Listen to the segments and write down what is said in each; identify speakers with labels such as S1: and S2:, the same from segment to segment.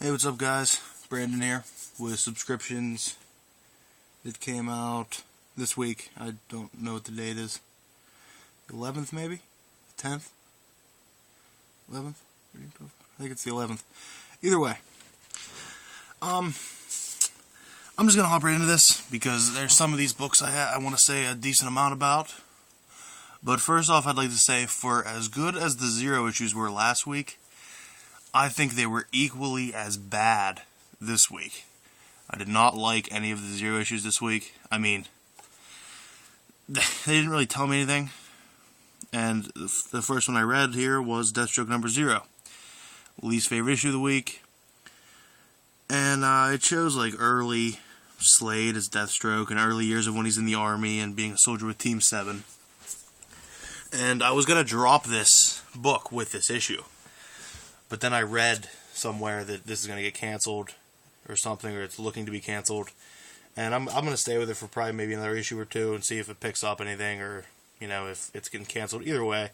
S1: Hey, what's up, guys? Brandon here with subscriptions that came out this week. I don't know what the date is. 11th, maybe? 10th? 11th? I think it's the 11th. Either way, I'm just gonna hop right into this because there's some of these books I want to say a decent amount about. But first off, I'd like to say, for as good as the Zero issues were last week, I think they were equally as bad this week. I did not like any of the Zero issues this week. I mean, they didn't really tell me anything. And the first one I read here was Deathstroke number 0. Least favorite issue of the week. And it shows like early Slade as Deathstroke and early years of when he's in the army and being a soldier with Team 7. And I was going to drop this book with this issue. But then I read somewhere that this is going to get canceled or something, or it's looking to be canceled. And I'm going to stay with it for probably maybe another issue or two and see if it picks up anything, or, you know, if it's getting canceled. Either way,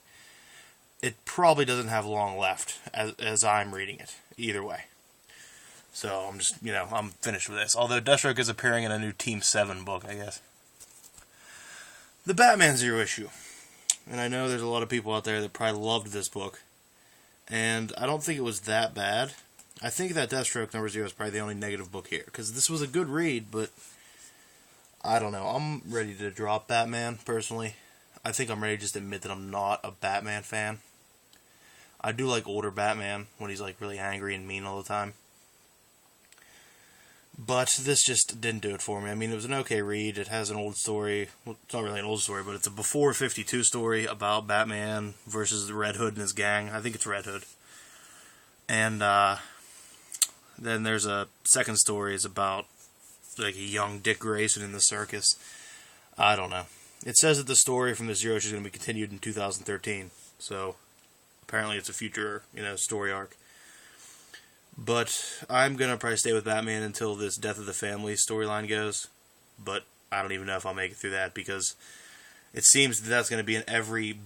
S1: it probably doesn't have long left as I'm reading it. Either way. So I'm just, I'm finished with this. Although Deathstroke is appearing in a new Team 7 book, I guess. The Batman Zero issue. And I know there's a lot of people out there that probably loved this book. And I don't think it was that bad. I think that Deathstroke number 0 is probably the only negative book here. Because this was a good read, but I don't know. I'm ready to drop Batman, personally. I think I'm ready to just admit that I'm not a Batman fan. I do like older Batman when he's like really angry and mean all the time. But this just didn't do it for me. I mean, it was an okay read. It has an old story. Well, it's not really an old story, but it's a before 52 story about Batman versus the Red Hood and his gang. I think it's Red Hood. And then there's a second story is about like a young Dick Grayson in the circus. I don't know. It says that the story from the Zero issue is going to be continued in 2013. So apparently it's a future, story arc. But I'm going to probably stay with Batman until this Death of the Family storyline goes. But I don't even know if I'll make it through that, because it seems that that's going to be in every